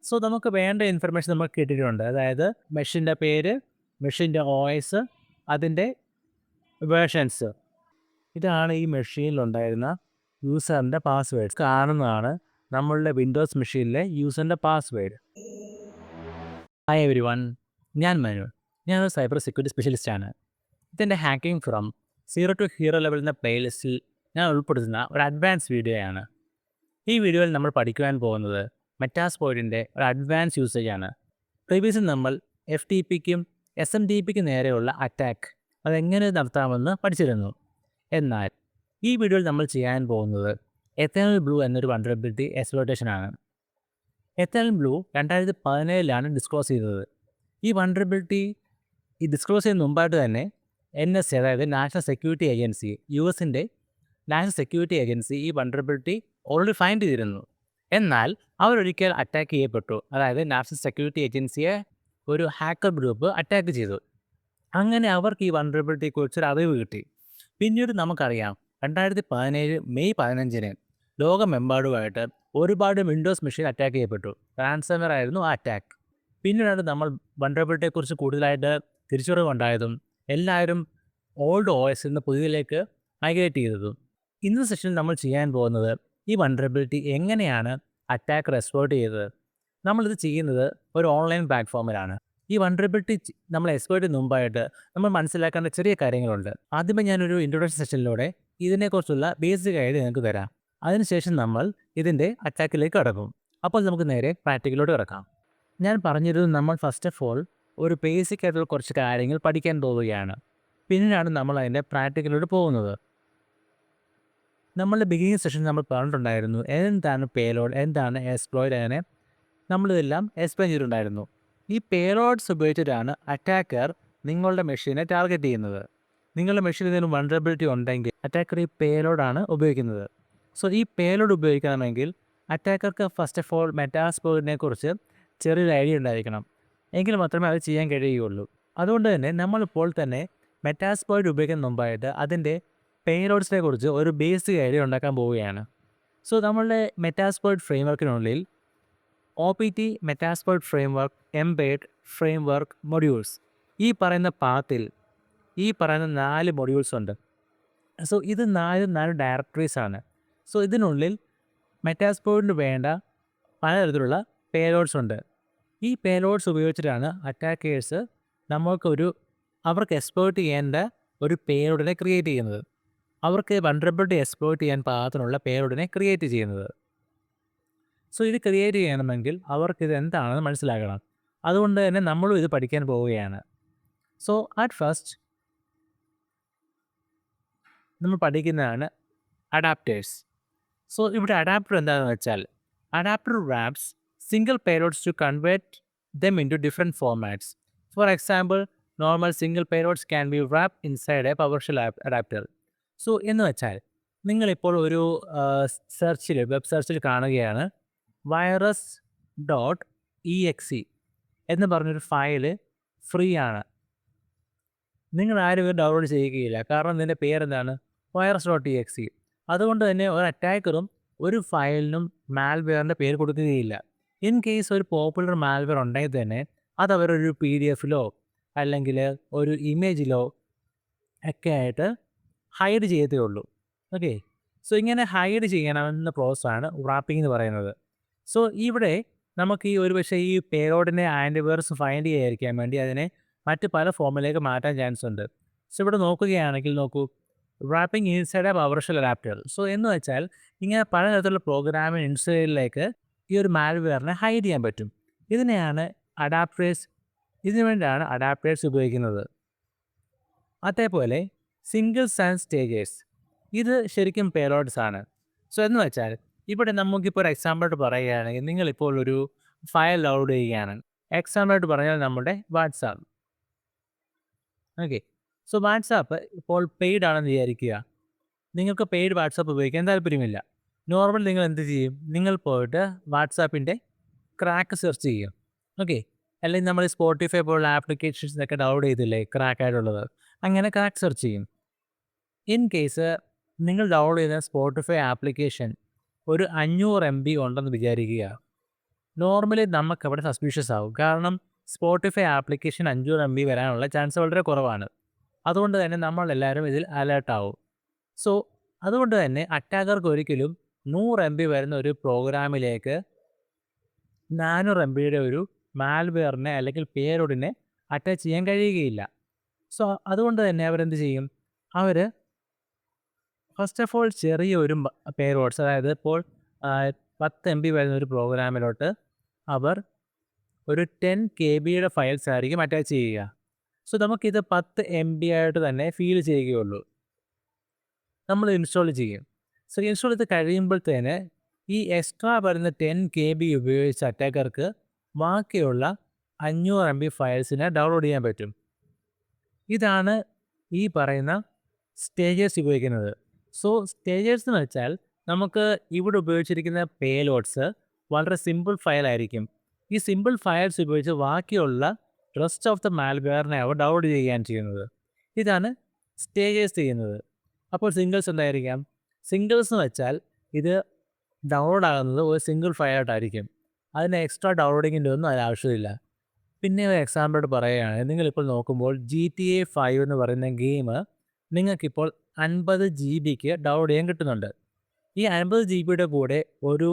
So നമുക്ക് വേണ്ട information നമുക്ക് കിട്ടിയിട്ടുണ്ട്. അതായത് മെഷീൻ്റെ പേര്, മെഷീൻ്റെ OS, അതിൻ്റെ വേർഷൻസ്. ഇതാണ് ഈ മെഷീനിലുണ്ടായിരുന്ന യൂസറിൻ്റെ പാസ്വേഡ്. കാണുന്നതാണ് നമ്മളുടെ വിൻഡോസ് മെഷീനിലെ യൂസറിൻ്റെ പാസ്വേഡ്. ഹായ് എവരി വൺ, ഞാൻ മനു. ഞാനൊരു സൈബർ സെക്യൂരിറ്റി സ്പെഷ്യലിസ്റ്റാണ്. ഇതെൻ്റെ hacking from zero to hero level എന്ന പ്ലേലിസ്റ്റിൽ ഞാൻ ഉൾപ്പെടുത്തുന്ന ഒരു അഡ്വാൻസ് വീഡിയോയാണ്. ഈ വീഡിയോയിൽ നമ്മൾ പഠിക്കുവാൻ പോകുന്നത് മെറ്റാസ്പോയിഡിൻ്റെ ഒരു അഡ്വാൻസ് യൂസേജാണ്. പ്രീവിയസിൽ നമ്മൾ FTPക്കും SMTPക്കും നേരെയുള്ള അറ്റാക്ക് അതെങ്ങനെ നടത്താമെന്ന് പഠിച്ചിരുന്നു. എന്നാൽ ഈ വീഡിയോയിൽ നമ്മൾ ചെയ്യാൻ പോകുന്നത് എത്തേണൽ ബ്ലൂ എന്നൊരു വൾനറബിലിറ്റി എക്സ്പ്ലോയിറ്റേഷനാണ്. എത്തേണൽ ബ്ലൂ 2017 ഡിസ്ക്ലോസ് ചെയ്തത്. ഈ വൾനറബിലിറ്റി ഡിസ്ക്ലോസ് ചെയ്യുന്ന മുമ്പായിട്ട് തന്നെ NSA, അതായത് നാഷണൽ സെക്യൂരിറ്റി ഏജൻസി, US-ൻ്റെ നാഷണൽ സെക്യൂരിറ്റി ഏജൻസി ഈ വൾനറബിലിറ്റി ഓൾറെഡി ഫൈൻഡ് ചെയ്തിരുന്നു. എന്നാൽ അവരൊരിക്കൽ അറ്റാക്ക് ചെയ്യപ്പെട്ടു. അതായത് നാഷണൽ സെക്യൂരിറ്റി ഏജൻസിയെ ഒരു ഹാക്കർ ഗ്രൂപ്പ് അറ്റാക്ക് ചെയ്തു. അങ്ങനെ അവർക്ക് ഈ വൾനറബിലിറ്റിയെക്കുറിച്ചൊരു അറിവ് കിട്ടി. പിന്നീട് നമുക്കറിയാം 2017 മെയ് 15 ലോകമെമ്പാടുമായിട്ട് ഒരുപാട് വിൻഡോസ് മെഷീൻ അറ്റാക്ക് ചെയ്യപ്പെട്ടു. റാൻസംവെയർ ആയിരുന്നു ആ അറ്റാക്ക്. പിന്നീടാണ് നമ്മൾ വൾനറബിലിറ്റിയെക്കുറിച്ച് കൂടുതലായിട്ട് തിരിച്ചറിവുണ്ടായതും എല്ലാവരും ഓൾഡ് OS നിന്ന് പുതിയതിലേക്ക് മൈഗ്രേറ്റ് ചെയ്തതും. ഇന്നത്തെ സെഷനിൽ നമ്മൾ ചെയ്യാൻ പോകുന്നത് ഈ വൾനറബിലിറ്റി എങ്ങനെയാണ് അറ്റാക്കർ എക്സ്പ്ലോയിറ്റ് ചെയ്തത്. നമ്മളിത് ചെയ്യുന്നത് ഒരു ഓൺലൈൻ പ്ലാറ്റ്ഫോമിലാണ്. ഈ വൾനറബിലിറ്റി നമ്മൾ എക്സ്പ്ലോയിറ്റ് ചെയ്യുന്ന മുമ്പായിട്ട് നമ്മൾ മനസ്സിലാക്കേണ്ട ചെറിയ കാര്യങ്ങളുണ്ട്. ആദ്യമേ ഞാനൊരു ഇൻട്രൊഡക്ഷൻ സെഷനിലൂടെ ഇതിനെക്കുറിച്ചുള്ള ബേസിക് ഐഡിയ നിങ്ങൾക്ക് തരാം. അതിനുശേഷം നമ്മൾ ഇതിൻ്റെ അറ്റാക്കിലേക്ക് കടക്കും. അപ്പോൾ നമുക്ക് നേരെ പ്രാക്ടിക്കലോട്ട് കിടക്കാം. ഞാൻ പറഞ്ഞിരുന്നത് നമ്മൾ ഫസ്റ്റ് ഓഫ് ഓൾ ഒരു ബേസിക് ആയിട്ടുള്ള കുറച്ച് കാര്യങ്ങൾ പഠിക്കാൻ പോവുകയാണ്. പിന്നീടാണ് നമ്മൾ അതിൻ്റെ പ്രാക്ടിക്കലോട്ട് പോകുന്നത്. നമ്മളുടെ ബിഗിനിങ് സെഷൻ നമ്മൾ പറഞ്ഞിട്ടുണ്ടായിരുന്നു എന്താണ് പേലോഡ്, എന്താണ് എക്സ്പ്ലോയിറ്റ്, അങ്ങനെ നമ്മളിതെല്ലാം എക്സ്പ്ലെയിൻ ചെയ്തിട്ടുണ്ടായിരുന്നു. ഈ പേലോഡ്സ് ഉപയോഗിച്ചിട്ടാണ് അറ്റാക്കർ നിങ്ങളുടെ മെഷീനെ ടാർഗറ്റ് ചെയ്യുന്നത്. നിങ്ങളുടെ മെഷീനിൽ എന്തെങ്കിലും വൾനറബിലിറ്റി ഉണ്ടെങ്കിൽ അറ്റാക്കർ ഈ പേലോഡാണ് ഉപയോഗിക്കുന്നത്. സോ ഈ പേലോഡ് ഉപയോഗിക്കണമെങ്കിൽ അറ്റാക്കർക്ക് ഫസ്റ്റ് ഓഫ് ഓൾ മെറ്റാസ്പോയിഡിനെ കുറിച്ച് ചെറിയൊരു ഐഡിയ ഉണ്ടായിരിക്കണം. എങ്കിൽ മാത്രമേ അത് ചെയ്യാൻ കഴിയുകയുള്ളൂ. അതുകൊണ്ട് തന്നെ നമ്മളിപ്പോൾ തന്നെ മെറ്റാസ്പോയിഡ് ഉപയോഗിക്കുന്ന മുമ്പായിട്ട് അതിൻ്റെ പേലോഡ്സിനെ കുറിച്ച് ഒരു ബേസിക് ഐഡിയ ഉണ്ടാക്കാൻ പോവുകയാണ്. സോ നമ്മളുടെ മെറ്റാസ്പോയിഡ് ഫ്രെയിംവർക്കിനുള്ളിൽ OPT, Metasploit framework, embed, framework, modules, ഈ പറയുന്ന പാത്തിൽ ഈ പറയുന്ന 4 മൊഡ്യൂൾസ് ഉണ്ട്. സോ ഇത് 4 ഡയറക്ടറീസ് ആണ്. സോ ഇതിനുള്ളിൽ മെറ്റാസ്പോയിഡിന് വേണ്ട പലതരത്തിലുള്ള പേലോഡ്സ് ഉണ്ട്. ഈ പേലോഡ്സ് ഉപയോഗിച്ചിട്ടാണ് അറ്റാക്കേഴ്സ് അവർക്ക് എക്സ്പ്ലോയിറ്റ് ചെയ്യേണ്ട ഒരു പേലോഡിനെ ക്രിയേറ്റ് ചെയ്യുന്നത്. അവർക്ക് വൾനറബിലിറ്റി എക്സ്പ്ലോയിറ്റ് ചെയ്യാൻ പാകത്തിനുള്ള പേലോഡിനെ ക്രിയേറ്റ് ചെയ്യുന്നത്. സോ ഇത് ക്രിയേറ്റ് ചെയ്യണമെങ്കിൽ അവർക്കിത് എന്താണെന്ന് മനസ്സിലാക്കണം. അതുകൊണ്ട് തന്നെ നമ്മളും ഇത് പഠിക്കാൻ പോവുകയാണ്. സോ അറ്റ് ഫസ്റ്റ് നമ്മൾ പഠിക്കുന്നതാണ് അഡാപ്റ്റേഴ്സ്. സോ ഇവിടെ അഡാപ്റ്റർ എന്താണെന്ന് വെച്ചാൽ adapter wraps single payloads to convert them into different formats. For example, normal single payloads can be wrap inside a PowerShell adapter. So എന്ന് വെച്ചാൽ നിങ്ങളിപ്പോൾ ഒരു വെബ് സെർച്ചിൽ കാണുകയാണ് virus.exe എന്ന് പറഞ്ഞൊരു ഫയല് ഫ്രീ ആണ്. നിങ്ങൾ ആരും ഇത് ഡൗൺലോഡ് ചെയ്യുകയില്ല. കാരണം ഇതിൻ്റെ പേരെന്താണ്? virus.exe. അതുകൊണ്ട് തന്നെ ഒരു അറ്റാക്കറും ഒരു ഫയലിനും മാൽവെയറിൻ്റെ പേര് കൊടുക്കുകയില്ല. ഇൻ കേസ് ഒരു പോപ്പുലർ മാൽവെയർ ഉണ്ടെങ്കിൽ തന്നെ അത് അവരൊരു PDF-ലോ അല്ലെങ്കിൽ ഒരു ഇമേജിലോ ഒക്കെ ആയിട്ട് ഹൈഡ് ചെയ്യത്തേ ഉള്ളൂ. ഓക്കെ. സോ ഇങ്ങനെ ഹൈഡ് ചെയ്യണമെന്ന പ്രോസസ്സാണ് റാപ്പിംഗ് എന്ന് പറയുന്നത്. സോ ഇവിടെ നമുക്ക് ഒരുപക്ഷെ ഈ പേലോഡിനെ ആൻറ്റിവൈറസ് ഫൈൻഡ് ചെയ്യാതിരിക്കാൻ വേണ്ടി അതിനെ മറ്റ് പല ഫോമിലേക്ക് മാറ്റാൻ ചാൻസ് ഉണ്ട്. സോ ഇവിടെ നോക്കുകയാണെങ്കിൽ നോക്കൂ, wrapping inside a PowerShell adapter. So എന്ന് വെച്ചാൽ ഇങ്ങനെ പലതരത്തിലുള്ള പ്രോഗ്രാമിംഗ് ഇൻസൈഡിലേക്ക് ഈ ഒരു മാൽവെയറിനെ ഹൈഡ് ചെയ്യാൻ പറ്റും. ഇതിന് വേണ്ടിയാണ് അഡാപ്റ്റേഴ്സ് ഉപയോഗിക്കുന്നത്. അതേപോലെ സിംഗിൾ സൈൻ സ്റ്റേജേഴ്സ്, ഇത് ശരിക്കും പേലോഡ്സ് ആണ്. സോ എന്ന് വെച്ചാൽ ഇവിടെ നമുക്കിപ്പോൾ ഒരു എക്സാമ്പിളായിട്ട് പറയുകയാണെങ്കിൽ നിങ്ങളിപ്പോൾ ഒരു ഫയൽ ഡൗൺലോഡ് ചെയ്യുകയാണ്. എക്സാമ്പിളായിട്ട് പറഞ്ഞാൽ നമ്മുടെ വാട്സാപ്പ്. ഓക്കെ. സോ വാട്സാപ്പ് ഇപ്പോൾ പെയ്ഡ് ആണെന്ന് വിചാരിക്കുക. നിങ്ങൾക്ക് പെയ്ഡ് വാട്സാപ്പ് ഉപയോഗിക്കാൻ താല്പര്യമില്ല. നോർമൽ നിങ്ങൾ എന്ത് ചെയ്യും? നിങ്ങൾ പോയിട്ട് വാട്സാപ്പിൻ്റെ ക്രാക്ക് സെർച്ച് ചെയ്യും. ഓക്കെ. അല്ലെങ്കിൽ നമ്മൾ സ്പോട്ടിഫൈ പോലുള്ള ആപ്ലിക്കേഷൻസൊക്കെ ഡൗൺലോഡ് ചെയ്തില്ലേ ക്രാക്ക് ആയിട്ടുള്ളത്, അങ്ങനെ ക്രാക്ക് സെർച്ച് ചെയ്യും. ഇൻ കേസ് നിങ്ങൾ ഡൗൺലോഡ് ചെയ്ത സ്പോട്ടിഫൈ ആപ്ലിക്കേഷൻ ഒരു 500 MB ഉണ്ടെന്ന് വിചാരിക്കുക. നോർമലി നമുക്കവിടെ സസ്പീഷ്യസ് ആവും. കാരണം സ്പോട്ടിഫൈ ആപ്ലിക്കേഷൻ 500 MB വരാനുള്ള ചാൻസ് വളരെ കുറവാണ്. അതുകൊണ്ട് തന്നെ നമ്മളെല്ലാവരും ഇതിൽ അലേർട്ട് ആവും. സോ അതുകൊണ്ട് തന്നെ അറ്റാക്കർക്ക് ഒരിക്കലും 100 MB വരുന്ന ഒരു പ്രോഗ്രാമിലേക്ക് 400 MBയുടെ ഒരു മാൽവെയറിനെ അല്ലെങ്കിൽ പേലോഡിനെ അറ്റാച്ച് ചെയ്യാൻ കഴിയുകയില്ല. സോ അതുകൊണ്ട് തന്നെ അവരെന്ത് ചെയ്യും? അവർ ഫസ്റ്റ് ഓഫ് ഓൾ ചെറിയൊരു പേലോഡ്സ്, അതായത് ഇപ്പോൾ 10 MB വരുന്ന ഒരു പ്രോഗ്രാമിലോട്ട് അവർ ഒരു 10 KBയുടെ ഫയൽസ് ആയിരിക്കും അറ്റാച്ച് ചെയ്യുക. സോ നമുക്കിത് 10 MB ആയിട്ട് തന്നെ ഫീൽ ചെയ്യുകയുള്ളൂ. നമ്മൾ ഇൻസ്റ്റാൾ ചെയ്യും. സോ ഇൻസ്റ്റാൾ ചെയ്ത് കഴിയുമ്പോഴത്തേന് ഈ എക്സ്ട്രാ വരുന്ന 10 KB ഉപയോഗിച്ച് അറ്റാക്കർക്ക് ബാക്കിയുള്ള 500 MB ഫയൽസിനെ ഡൗൺലോഡ് ചെയ്യാൻ പറ്റും. ഇതാണ് ഈ പറയുന്ന സ്റ്റേജേഴ്സ് ഉപയോഗിക്കുന്നത്. സോ സ്റ്റേജേഴ്സ് എന്ന് വെച്ചാൽ നമുക്ക് ഇവിടെ ഉപയോഗിച്ചിരിക്കുന്ന പേലോഡ്സ് വളരെ സിമ്പിൾ ഫയലായിരിക്കും. ഈ സിമ്പിൾ ഫയൽസ് ഉപയോഗിച്ച് ബാക്കിയുള്ള റെസ്റ്റ് ഓഫ് ദ മാൽവെയറിനെ അവർ ഡൗൺലോഡ് ചെയ്യുകയാണ് ചെയ്യുന്നത്. ഇതാണ് സ്റ്റേജേഴ്സ് ചെയ്യുന്നത്. അപ്പോൾ സിംഗിൾസ് എന്തായിരിക്കാം? സിംഗിൾസ് എന്ന് വെച്ചാൽ ഇത് ഡൗൺലോഡ് ആകുന്നത് ഒരു സിംഗിൾ ഫയലായിട്ടായിരിക്കും. അതിന് എക്സ്ട്രാ ഡൗൺലോഡിങ്ങിൻ്റെ ഒന്നും അതിന് ആവശ്യമില്ല. പിന്നെ ഒരു എക്സാമ്പിളായിട്ട് പറയുകയാണ്, നിങ്ങളിപ്പോൾ നോക്കുമ്പോൾ GTA 5 എന്ന് പറയുന്ന ഗെയിം നിങ്ങൾക്കിപ്പോൾ 50 GB ഡൗൺലോഡ് ചെയ്യാൻ കിട്ടുന്നുണ്ട്. ഈ 50 GBയുടെ കൂടെ ഒരു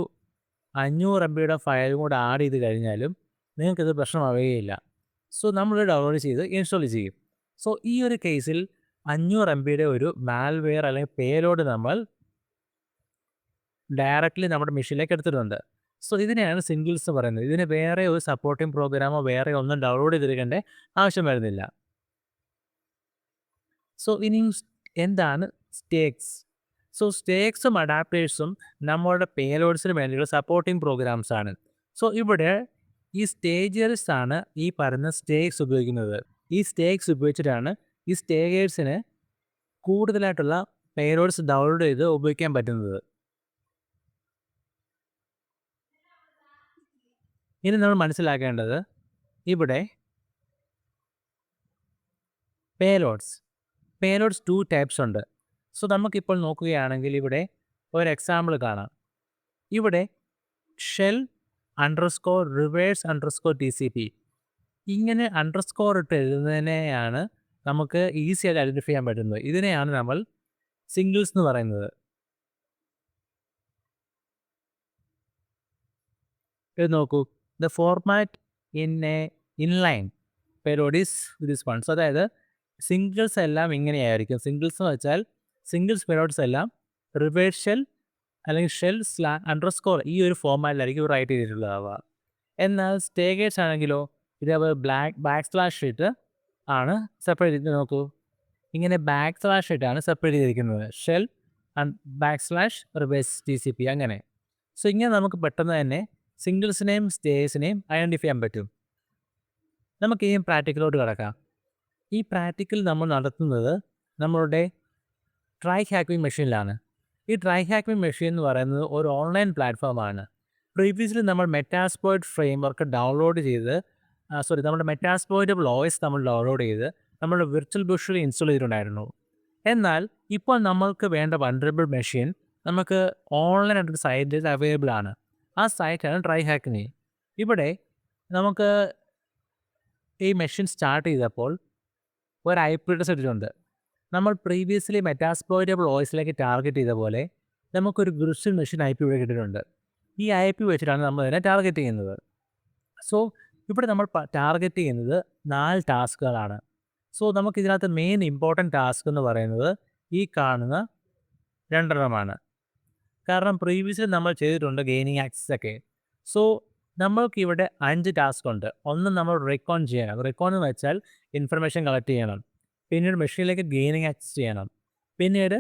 500 MBയുടെ ഫയലും കൂടെ ആഡ് ചെയ്ത് കഴിഞ്ഞാലും നിങ്ങൾക്കിത് പ്രശ്നമാവുകയില്ല. സോ നമ്മൾ ഡൗൺലോഡ് ചെയ്ത് ഇൻസ്റ്റാൾ ചെയ്യും. സോ ഈ ഒരു കേസിൽ 500 MBയുടെ ഒരു മാൽവെയർ അല്ലെങ്കിൽ പേലോഡ് നമ്മൾ ഡയറക്റ്റ്ലി നമ്മുടെ മെഷീനിലേക്ക് എടുത്തിട്ടുണ്ട്. സോ ഇതിനെയാണ് സിംഗിൾസ് എന്ന് പറയുന്നത്. ഇതിന് വേറെ ഒരു സപ്പോർട്ടിംഗ് പ്രോഗ്രാമോ വേറെ ഒന്നും ഡൗൺലോഡ് ചെയ്തെടുക്കേണ്ട ആവശ്യം വരുന്നില്ല. സോ ഇനി എന്താണ് സ്റ്റേക്സ്? സോ സ്റ്റേക്സും അഡാപ്റ്റേഴ്സും നമ്മളുടെ പേലോഡ്സിന് വേണ്ടിയുള്ള സപ്പോർട്ടിംഗ് പ്രോഗ്രാംസ് ആണ്. സോ ഇവിടെ ഈ സ്റ്റേജേഴ്സ് ആണ് ഈ പറയുന്ന സ്റ്റേക്സ് ഉപയോഗിക്കുന്നത്. ഈ സ്റ്റേക്സ് ഉപയോഗിച്ചിട്ടാണ് ഈ സ്റ്റേജേഴ്സിന് കൂടുതലായിട്ടുള്ള പേലോഡ്സ് ഡൗൺലോഡ് ചെയ്ത് ഉപയോഗിക്കാൻ പറ്റുന്നത്. ഇനി നമ്മൾ മനസ്സിലാക്കേണ്ടത് ഇവിടെ പേലോഡ്സ് 2 ടൈപ്സ് ഉണ്ട്. സോ നമുക്കിപ്പോൾ നോക്കുകയാണെങ്കിൽ ഇവിടെ ഒരു എക്സാമ്പിൾ കാണാം. ഇവിടെ shell_reverse_tcp ഇങ്ങനെ അണ്ടർസ്കോർ ഇട്ട് എഴുതുന്നതിനെയാണ് നമുക്ക് ഈസി ആയിട്ട് ഐഡൻറ്റിഫൈ ചെയ്യാൻ പറ്റുന്നത്. ഇതിനെയാണ് നമ്മൾ സിംഗിൾസ് എന്ന് പറയുന്നത്. ഇത് നോക്കൂ, the format in A inline payload is this one. So അതായത് സിംഗിൾസ് എല്ലാം ഇങ്ങനെയായിരിക്കും. സിംഗിൾസ് എന്ന് വെച്ചാൽ സിംഗിൾസ് പേലോഡ്സ് എല്ലാം റിവേഴ്സ് ഷെൽ അല്ലെങ്കിൽ ഷെൽ__ ഈ ഒരു ഫോർമാറ്റിലായിരിക്കും റൈറ്റ് ചെയ്തിട്ടുള്ളതാവുക. എന്നാൽ സ്റ്റേഗേഴ്സ് ആണെങ്കിലോ ഇത് ബാക്ക് / ഇട്ട് ആണ് സെപ്പറേറ്റ് ചെയ്ത് നോക്കൂ. ഇങ്ങനെ ബാക്ക് / ഇട്ടാണ് സെപ്പറേറ്റ് ചെയ്തിരിക്കുന്നത്. ഷെൽ /reverse_tcp അങ്ങനെ. സോ ഇങ്ങനെ നമുക്ക് പെട്ടെന്ന് തന്നെ സിംഗിൾസിനെയും സ്റ്റേഴ്സിനെയും ഐഡൻറ്റിഫൈ ചെയ്യാൻ പറ്റും. നമുക്ക് ഈ പ്രാക്ടിക്കലോട്ട് കിടക്കാം. ഈ പ്രാക്ടിക്കൽ നമ്മൾ നടത്തുന്നത് നമ്മളുടെ ട്രൈ ഹാക്കിംഗ് മെഷീനിലാണ്. ഈ ട്രൈ ഹാക്കിംഗ് മെഷീൻ എന്ന് പറയുന്നത് ഒരു ഓൺലൈൻ പ്ലാറ്റ്ഫോമാണ്. പ്രീവിയസ്ലി നമ്മൾ മെറ്റാസ്പ്ലോയിറ്റ് ഫ്രെയിംവർക്ക് ഡൗൺലോഡ് ചെയ്ത് നമ്മുടെ മെറ്റാസ്പ്ലോയിറ്റബിൾ OS നമ്മൾ ഡൗൺലോഡ് ചെയ്ത് നമ്മുടെ വിർച്വൽ ബുഷിൽ ഇൻസ്റ്റാൾ ചെയ്തിട്ടുണ്ടായിരുന്നു. എന്നാൽ ഇപ്പോൾ നമ്മൾക്ക് വേണ്ട വൾനറബിൾ മെഷീൻ നമുക്ക് ഓൺലൈനായിട്ടൊരു സൈറ്റിൽ അവൈലബിൾ ആണ്. ആ സൈറ്റാണ് ട്രൈ ഹാക്കിംഗ്. ഇവിടെ നമുക്ക് ഈ മെഷീൻ സ്റ്റാർട്ട് ചെയ്തപ്പോൾ ഒരു IP അഡ്രസ് ഇട്ടിട്ടുണ്ട്. നമ്മൾ പ്രീവിയസ്ലി മെറ്റാസ്പ്ലോയിറ്റബിൾ OSലേക്ക് ടാർഗറ്റ് ചെയ്ത പോലെ നമുക്കൊരു വിർച്വൽ മെഷീൻ IP ഇവിടെ കിട്ടിയിട്ടുണ്ട്. ഈ IP വെച്ചിട്ടാണ് നമ്മൾ ഇതിനെ ടാർഗറ്റ് ചെയ്യുന്നത്. സോ ഇവിടെ നമ്മൾ ടാർഗറ്റ് ചെയ്യുന്നത് 4 ടാസ്കുകളാണ്. സോ നമുക്കിതിനകത്ത് മെയിൻ ഇമ്പോർട്ടൻറ്റ് ടാസ്ക് എന്ന് പറയുന്നത് ഈ കാണുന്ന 2 എണ്ണമാണ്. കാരണം പ്രീവിയസ്ലി നമ്മൾ ചെയ്തിട്ടുണ്ട് ഗെയിനിങ് ആക്സസ് ഒക്കെ. സോ നമ്മൾക്കിവിടെ 5 ടാസ്ക് ഉണ്ട്. ഒന്ന് നമ്മൾ റെക്കോൺ ചെയ്യണം. റെക്കോൺ എന്ന് വെച്ചാൽ ഇൻഫർമേഷൻ കളക്ട് ചെയ്യണം. പിന്നീട് മെഷീനിലേക്ക് ഗെയിനിങ് ആക്സസ് ചെയ്യണം. പിന്നീട്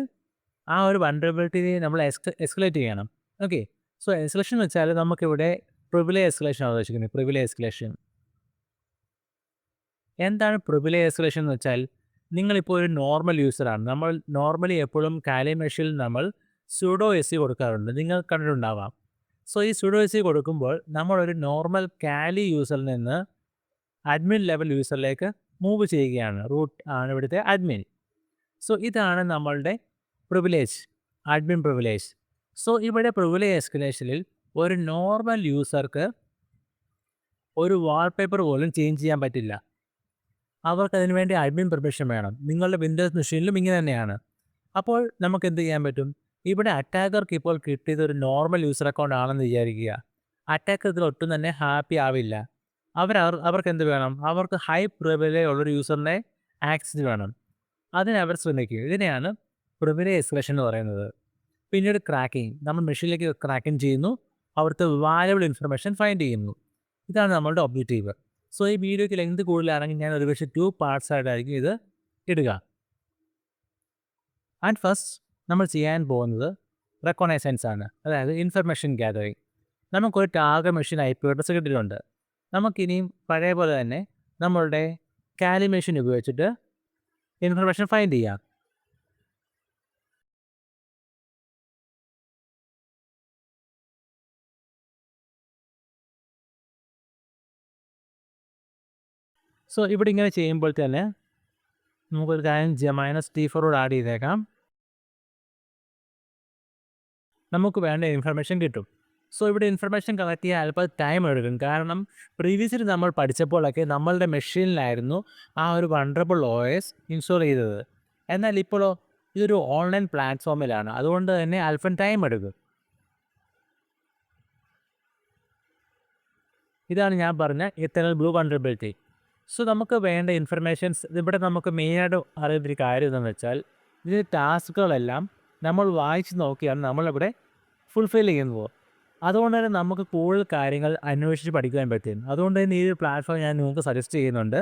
ആ ഒരു വൾനറബിലിറ്റി നമ്മൾ എസ്കലേറ്റ് ചെയ്യണം. ഓക്കെ. സോ എസ്കലേഷൻ എന്ന് വെച്ചാൽ നമുക്കിവിടെ പ്രിവിലേജ് എസ്കലേഷൻ ആണ് ഉദ്ദേശിക്കുന്നത്. പ്രിവിലേജ് എസ്കലേഷൻ എന്താണ്? പ്രിവിലേജ് എസ്കലേഷൻ എന്ന് വെച്ചാൽ നിങ്ങളിപ്പോൾ ഒരു നോർമൽ യൂസറാണ്. നമ്മൾ നോർമലി എപ്പോഴും കാലി മെഷീനിൽ നമ്മൾ sudo se കൊടുക്കാറുണ്ട്. നിങ്ങൾ കണ്ടിട്ടുണ്ടാവാം. സോ ഈ sudo se കൊടുക്കുമ്പോൾ നമ്മളൊരു നോർമൽ കാലി യൂസറിൽ നിന്ന് അഡ്മിൻ ലെവൽ യൂസറിലേക്ക് മൂവ് ചെയ്യുകയാണ്. റൂട്ട് ആണ് ഇവിടുത്തെ അഡ്മിൻ. സോ ഇതാണ് നമ്മളുടെ പ്രിവിലേജ്, അഡ്മിൻ പ്രിവിലേജ്. സോ ഇവിടെ പ്രിവിലേജ് എസ്കലേഷനിൽ ഒരു നോർമൽ യൂസർക്ക് ഒരു വാൾപേപ്പർ പോലും ചേഞ്ച് ചെയ്യാൻ പറ്റില്ല. അവർക്ക് അതിന് വേണ്ടി അഡ്മിൻ പെർമിഷൻ വേണം. നിങ്ങളുടെ വിൻഡോസ് മെഷീനിലും ഇങ്ങനെ തന്നെയാണ്. അപ്പോൾ നമുക്ക് എന്ത് ചെയ്യാൻ പറ്റും? ഇവിടെ അറ്റാക്കർക്ക് ഇപ്പോൾ കിട്ടിയത് ഒരു നോർമൽ യൂസർ അക്കൗണ്ട് ആണെന്ന് വിചാരിക്കുക. അറ്റാക്കർ ഇതിൽ ഒട്ടും തന്നെ ഹാപ്പി ആവില്ല. അവർക്ക് എന്ത് വേണം? അവർക്ക് ഹൈ പ്രിവിലേജ് ഉള്ളൊരു യൂസറിനെ ആക്സസ് വേണം. അതിന് അവർ ശ്രമിക്കും. ഇതിനെയാണ് പ്രിവിലേജ് എസ്കലേഷൻ എന്ന് പറയുന്നത്. പിന്നീട് ക്രാക്കിംഗ്. നമ്മൾ മെഷീനിലേക്ക് ക്രാക്കിംഗ് ചെയ്യുന്നു. അവിടുത്തെ വാല്യബിൾ ഇൻഫർമേഷൻ ഫൈൻഡ് ചെയ്യുന്നു. ഇതാണ് നമ്മളുടെ ഒബ്ജക്റ്റീവ്. സോ ഈ വീഡിയോയ്ക്ക് ലെങ്ത് കൂടുതലാണെങ്കിൽ ഞാൻ ഒരുപക്ഷെ 2 പാർട്സ് ആയിട്ടായിരിക്കും ഇത് ഇടുക. ആൻഡ് ഫസ്റ്റ് നമ്മൾ ചെയ്യാൻ പോകുന്നത് റെക്കഗ്നൈസൻസ് ആണ്. അതായത് ഇൻഫർമേഷൻ ഗ്യാതറിങ്. നമുക്കൊരു ടാർഗറ്റ് മെഷീൻ IP അഡ്രസ് കിട്ടിയിട്ടുണ്ട്. നമുക്കിനിയും പഴയ പോലെ തന്നെ നമ്മളുടെ കാലിബ്രേഷൻ ഉപയോഗിച്ചിട്ട് ഇൻഫർമേഷൻ ഫൈൻഡ് ചെയ്യാം. സോ ഇവിടെ ഇങ്ങനെ ചെയ്യുമ്പോൾ തന്നെ നമുക്കൊരു കാര്യം ചെയ്യാം. -T4 ആഡ് ചെയ്തേക്കാം. നമുക്ക് വേണ്ട ഇൻഫർമേഷൻ കിട്ടും. സോ ഇവിടെ ഇൻഫർമേഷൻ കളക്ട് ചെയ്യാൻ അല്പം ടൈം എടുക്കും. കാരണം പ്രീവിയസ്ലി നമ്മൾ പഠിച്ചപ്പോഴൊക്കെ നമ്മളുടെ മെഷീനിലായിരുന്നു ആ ഒരു വണ്ടറബിൾ OS ഇൻസ്റ്റാൾ ചെയ്തത്. എന്നാൽ ഇപ്പോഴോ ഇതൊരു ഓൺലൈൻ പ്ലാറ്റ്ഫോമിലാണ്. അതുകൊണ്ട് തന്നെ അല്പം ടൈം എടുക്കും. ഇതാണ് ഞാൻ പറഞ്ഞ ഇത്തരം ബ്ലൂ വണ്ടറബിലിറ്റി. സോ നമുക്ക് വേണ്ട ഇൻഫർമേഷൻസ് ഇവിടെ നമുക്ക് മെയിനായിട്ട് അറിയുന്നൊരു കാര്യം എന്താണെന്ന് വെച്ചാൽ ഇതിൻ്റെ ടാസ്കുകളെല്ലാം നമ്മൾ വായിച്ച് നോക്കിയാണ് നമ്മളിവിടെ ഫുൾഫിൽ ചെയ്യുന്നത്. അതുകൊണ്ട് തന്നെ നമുക്ക് കൂടുതൽ കാര്യങ്ങൾ അന്വേഷിച്ച് പഠിക്കാൻ പറ്റും. അതുകൊണ്ട് തന്നെ ഈ ഒരു പ്ലാറ്റ്ഫോം ഞാൻ നിങ്ങൾക്ക് സജസ്റ്റ് ചെയ്യുന്നുണ്ട്.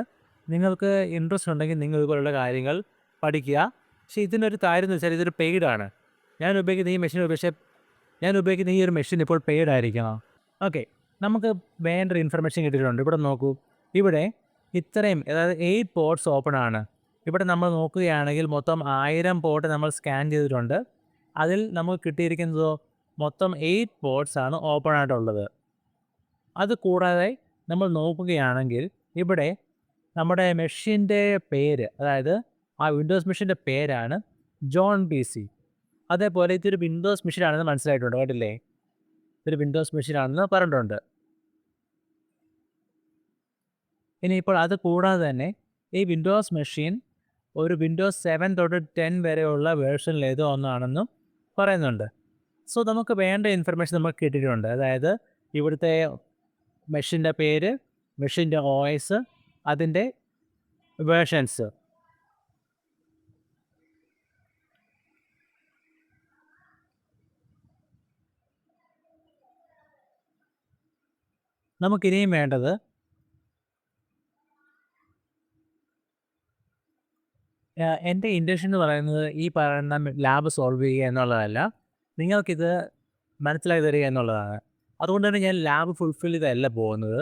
നിങ്ങൾക്ക് ഇൻട്രസ്റ്റ് ഉണ്ടെങ്കിൽ നിങ്ങൾ ഇതുപോലുള്ള കാര്യങ്ങൾ പഠിക്കുക. പക്ഷേ ഇതിനൊരു കാര്യം എന്ന് വെച്ചാൽ ഇതൊരു പെയ്ഡാണ്. ഞാൻ ഉപയോഗിക്കുന്ന ഈ ഒരു മെഷീൻ ഇപ്പോൾ പെയ്ഡ് ആയിരിക്കണം. ഓക്കെ, നമുക്ക് വേണ്ട ഇൻഫർമേഷൻ കിട്ടിയിട്ടുണ്ട്. ഇവിടെ നോക്കൂ, ഇവിടെ ഇത്രയും അതായത് 8 പോർട്സ് ഓപ്പൺ ആണ്. ഇവിടെ നമ്മൾ നോക്കുകയാണെങ്കിൽ മൊത്തം 1000 പോർട്ട് നമ്മൾ സ്കാൻ ചെയ്തിട്ടുണ്ട്. അതിൽ നമുക്ക് കിട്ടിയിരിക്കുന്നതോ മൊത്തം 8 പോർട്സ് ആണ് ഓപ്പൺ ആയിട്ടുള്ളത്. അത് കൂടാതെ നമ്മൾ നോക്കുകയാണെങ്കിൽ ഇവിടെ നമ്മുടെ മെഷീൻ്റെ പേര്, അതായത് ആ വിൻഡോസ് മെഷീൻ്റെ പേരാണ് ജോൺ PC. അതേപോലെ ഇതൊരു വിൻഡോസ് മെഷീനാണെന്ന് മനസ്സിലായിട്ടുണ്ട് കേട്ടില്ലേ? ഇതൊരു വിൻഡോസ് മെഷീനാണെന്ന് പറഞ്ഞിട്ടുണ്ട്. ഇനിയിപ്പോൾ അത് കൂടാതെ തന്നെ ഈ വിൻഡോസ് മെഷീൻ ഒരു വിൻഡോസ് 7 തൊട്ട് 10 വരെയുള്ള വേർഷനിൽ ഏതോ ഒന്നാണെന്നും പറയുന്നുണ്ട്. സോ നമുക്ക് വേണ്ട ഇൻഫർമേഷൻ നമുക്ക് കിട്ടിയിട്ടുണ്ട്. അതായത് ഇവിടുത്തെ മെഷീൻ്റെ പേര്, മെഷീൻ്റെ OS, അതിൻ്റെ വേർഷൻസ്. നമുക്കിനിയും വേണ്ടത് എൻ്റെ ഇൻറ്റൻഷൻ എന്ന് പറയുന്നത് ഈ പറയുന്ന ലാബ് സോൾവ് ചെയ്യുക എന്നുള്ളതല്ല, നിങ്ങൾക്കിത് മനസ്സിലാക്കി തരിക എന്നുള്ളതാണ്. അതുകൊണ്ട് തന്നെ ഞാൻ ലാബ് ഫുൾഫിൽ ചെയ്തല്ല പോകുന്നത്.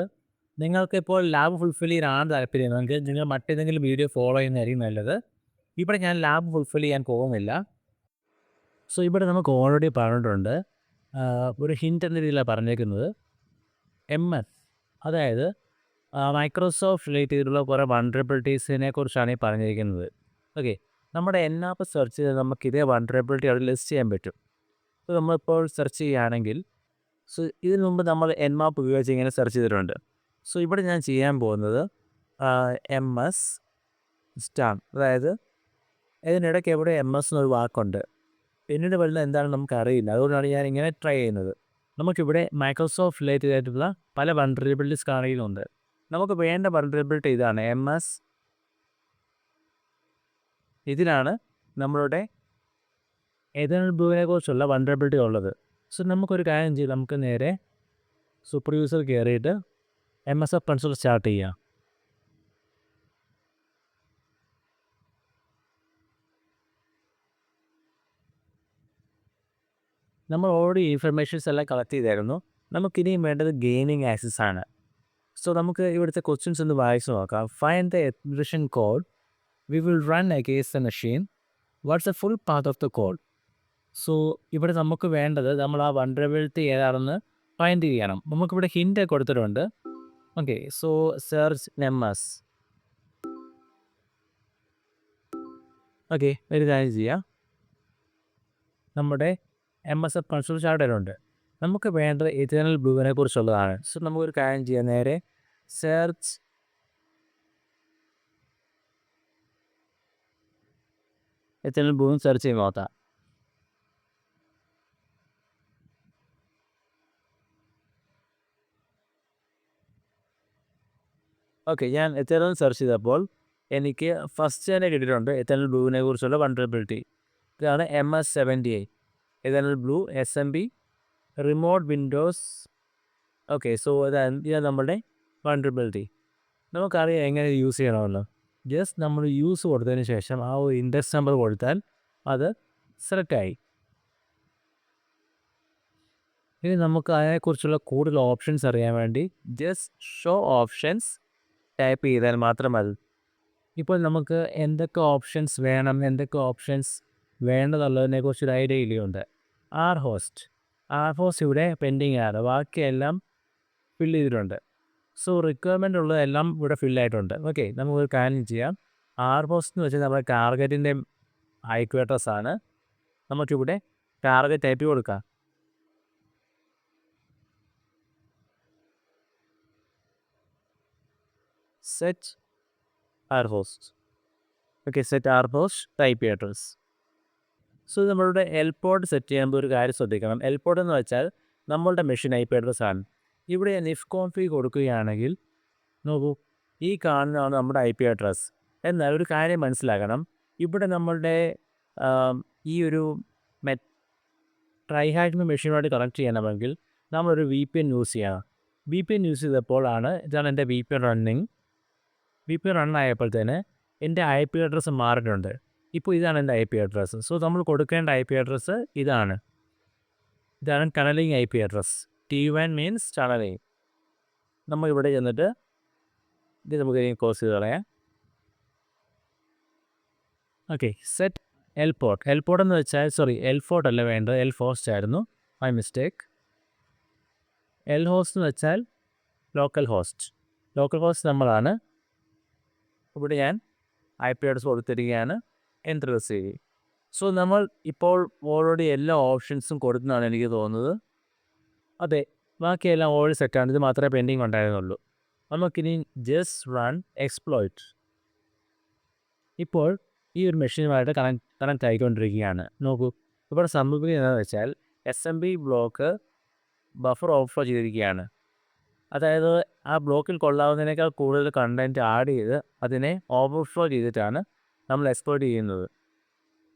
നിങ്ങൾക്കിപ്പോൾ ലാബ് ഫുൾഫിൽ ചെയ്യാനാണ് താല്പര്യമെങ്കിൽ നിങ്ങൾ മറ്റേതെങ്കിലും വീഡിയോ ഫോളോ ചെയ്യുന്നതായിരിക്കും നല്ലത്. ഇവിടെ ഞാൻ ലാബ് ഫുൾഫിൽ ചെയ്യാൻ പോകുന്നില്ല. സോ ഇവിടെ നമുക്ക് ഓൾറെഡി പറഞ്ഞിട്ടുണ്ട്, ഒരു ഹിൻറ്റ് എന്ന രീതിയിലാണ് പറഞ്ഞേക്കുന്നത്. MS, അതായത് മൈക്രോസോഫ്റ്റ് റിലേറ്റ് ചെയ്തിട്ടുള്ള കുറേ വൾനറബിലിറ്റീസിനെ കുറിച്ചാണ് ഈ പറഞ്ഞിരിക്കുന്നത്. ഓക്കെ, നമ്മുടെ NAP സെർച്ച് ചെയ്താൽ നമുക്ക് ഇതേ വൾനറബിലിറ്റി അവിടെ ലിസ്റ്റ് ചെയ്യാൻ പറ്റും. സോ നമ്മളിപ്പോൾ സെർച്ച് ചെയ്യുകയാണെങ്കിൽ, സോ ഇതിനു മുമ്പ് നമ്മൾ Nmap ഉപയോഗിച്ച് ഇങ്ങനെ സെർച്ച് ചെയ്തിട്ടുണ്ട്. സോ ഇവിടെ ഞാൻ ചെയ്യാൻ പോകുന്നത് MS സ്റ്റാർ, അതായത് ഇതിനിടയ്ക്ക് എവിടെ MS എന്നൊരു വാക്കുണ്ട്, പിന്നീട് വരുന്നത് എന്താണെന്ന് നമുക്കറിയില്ല. അതുകൊണ്ടാണ് ഞാൻ ഇങ്ങനെ ട്രൈ ചെയ്യുന്നത്. നമുക്കിവിടെ മൈക്രോസോഫ്റ്റ് റിലേറ്റഡ് ആയിട്ടുള്ള പല വൾനറബിലിറ്റീസ് കാണിക്കുന്നുണ്ട്. നമുക്ക് വേണ്ട വൾനറബിലിറ്റി ഇതാണ്, MS. ഇതിലാണ് നമ്മളുടെ എതർനെറ്റ് ബ്ലൂവിനെ കുറിച്ചുള്ള വൾനറബിലിറ്റി ഉള്ളത്. സോ നമുക്കൊരു കാര്യം ചെയ്യാം, നമുക്ക് നേരെ സൂപ്പർ യൂസർ കയറിയിട്ട് MSF കൺസോൾ സ്റ്റാർട്ട് ചെയ്യാം. നമ്മൾ ഓൾറെഡി ഇൻഫർമേഷൻസ് എല്ലാം കളക്ട് ചെയ്തായിരുന്നു. നമുക്കിനിയും വേണ്ടത് ഗെയിനിങ് ആക്സസ് ആണ്. സോ നമുക്ക് ഇവിടുത്തെ ക്വസ്റ്റ്യൻസ് ഒന്ന് വായിച്ച് നോക്കാം. Find the encryption code we will run against the machine. What's the full path of the code. So ഇവിടെ നമുക്ക് വേണ്ടത് നമ്മൾ ആ വൾനറബിലിറ്റി ഏതാണെന്ന് ഫൈൻഡ് ചെയ്യണം. നമുക്കിവിടെ ഹിൻ്റ് കൊടുത്തിട്ടുണ്ട്. Okay, so search MS. Okay, ഒരു കാര്യം ചെയ്യാം, നമ്മുടെ MSF കൺസോൾ സ്റ്റാർട്ട് ചെയ്തിട്ടുണ്ട്. നമുക്ക് വേണ്ടത് എതർനെറ്റ് ബ്ലൂവിനെ കുറിച്ചുള്ളതാണ്. സോ നമുക്കൊരു കാര്യം ചെയ്യാം, നേരെ സെർച്ച് എത്തനൽ ബ്ലൂ സെർച്ച് ചെയ്ത് നോക്കാം. ഓക്കെ, ഞാൻ എത്തനൽ സെർച്ച് ചെയ്തപ്പോൾ എനിക്ക് ഫസ്റ്റ് തന്നെ കിട്ടിയിട്ടുണ്ട് എത്തനൽ ബ്ലൂവിനെ കുറിച്ചുള്ള വൾനറബിലിറ്റി. ഇതാണ് MS-78 eternal blue SMB remote Windows. Okay, so ഇതാണ് നമ്മുടെ വൾനറബിലിറ്റി. നമുക്കറിയാം എങ്ങനെ യൂസ് ചെയ്യണമല്ലോ. ജസ്റ്റ് നമ്മൾ യൂസ് കൊടുത്തതിന് ശേഷം ആ ഒരു ഇൻഡെക്സ് നമ്പർ കൊടുത്താൽ അത് സെലക്റ്റായി. ഇനി നമുക്ക് അതിനെക്കുറിച്ചുള്ള കൂടുതൽ ഓപ്ഷൻസ് അറിയാൻ വേണ്ടി ജസ്റ്റ് ഷോ ഓപ്ഷൻസ് ടൈപ്പ് ചെയ്താൽ മാത്രം മതി. ഇപ്പോൾ നമുക്ക് എന്തൊക്കെ ഓപ്ഷൻസ് വേണം, എന്തൊക്കെ ഓപ്ഷൻസ് വേണ്ടതുള്ളതിനെക്കുറിച്ചൊരു ഐഡിയ ഇല്ലയുണ്ട്. ആർ ഹോസ്റ്റ് ഇവിടെ പെൻഡിങ് ആണ്, ബാക്കിയെല്ലാം ഫില്ല് ചെയ്തിട്ടുണ്ട്. സോ റിക്വയർമെൻ്റ് ഉള്ളതെല്ലാം ഇവിടെ ഫില്ലായിട്ടുണ്ട്. ഓക്കെ, നമുക്കൊരു കാര്യം ചെയ്യാം. ആർ ഹോസ്റ്റ് എന്ന് വെച്ചാൽ നമ്മുടെ ടാർഗറ്റിൻ്റെ ഐപി അഡ്രസ് ആണ്. നമുക്കിവിടെ ടാർഗറ്റ് ടൈപ്പ് കൊടുക്കാം. Set R host. Okay, set R host IP address. So നമ്മളുടെ എൽപോർട്ട് സെറ്റ് ചെയ്യുമ്പോൾ ഒരു കാര്യം ശ്രദ്ധിക്കണം. എൽപോർട്ട് എന്ന് വെച്ചാൽ നമ്മളുടെ മെഷീൻ ഐപി അഡ്രസ് ആണ്. ഇവിടെ നിഫ് കോൺഫിഗ് കൊടുക്കുകയാണെങ്കിൽ നോക്കൂ, ഈ കാണുന്നതാണ് നമ്മുടെ ഐപി അഡ്രസ്. എന്നാൽ ഒരു കാര്യം മനസ്സിലാക്കണം, ഇവിടെ നമ്മളുടെ ഈ ഒരു ട്രൈഹാറ്റ് മെഷീനുമായിട്ട് കണക്ട് ചെയ്യണമെങ്കിൽ നമ്മളൊരു VPN യൂസ് ചെയ്യണം. VPN യൂസ് ചെയ്തപ്പോഴാണ് ഇതാണ് എൻ്റെ VPN റണ്ണിങ്. VPN റൺ ആയപ്പോഴത്തേന് എൻ്റെ ഐപി അഡ്രസ്സ് മാറിയിട്ടുണ്ട്. ഇപ്പോൾ ഇതാണ് എൻ്റെ ഐപി അഡ്രസ്സ്. സോ നമ്മൾ കൊടുക്കേണ്ട ഐപി അഡ്രസ്സ് ഇതാണ് tunnelling IP address. T1 means tunnelling. നമ്മൾ ഇവിടെ ചെന്നിട്ട് ഇത് നമുക്ക് കോഴ്സ് ചെയ്ത് കളയാം. ഓക്കെ, സെറ്റ് എൽപോർട്ട് എന്ന് വെച്ചാൽ എൽപോർട്ട് അല്ല വേണ്ടത്, എൽ ഹോസ്റ്റ് ആയിരുന്നു, മൈ മിസ്റ്റേക്ക്. എൽ ഹോസ്റ്റ് എന്ന് വെച്ചാൽ ലോക്കൽ ഹോസ്റ്റ് നമ്മളാണ്. ഇവിടെ ഞാൻ ഐപി അഡ്രസ് കൊടുത്തിരിക്കുകയാണ്, എൻ്റർ പ്രസ് ചെയ്യുക. സോ നമ്മൾ ഇപ്പോൾ ഓൾറെഡി എല്ലാ ഓപ്ഷൻസും കൊടുത്തെന്നാണ് എനിക്ക് തോന്നുന്നത്. അതെ, ബാക്കിയെല്ലാം ഓൾറെഡി സെറ്റാണ്, ഇത് മാത്രമേ പെൻഡിങ് ഉണ്ടായിരുന്നുള്ളൂ. നമുക്കിനി ജസ്റ്റ് റൺ എക്സ്പ്ലോയിറ്റ്. ഇപ്പോൾ ഈ ഒരു മെഷീനുമായിട്ട് കണക്റ്റ് ആയിക്കൊണ്ടിരിക്കുകയാണ്. നോക്കൂ, ഇവിടെ സംഭവിക്കുന്നത് എന്താണെന്ന് വെച്ചാൽ SMB ബ്ലോക്ക് ബഫർ ഓവർഫ്ലോ ചെയ്തിരിക്കുകയാണ്. അതായത് ആ ബ്ലോക്കിൽ കൊള്ളാവുന്നതിനേക്കാൾ കൂടുതൽ കണ്ടൻറ്റ് ആഡ് ചെയ്ത് അതിനെ ഓവർഫ്ലോ ചെയ്തിട്ടാണ് നമ്മൾ എക്സ്പ്ലോയിറ്റ് ചെയ്യുന്നത്.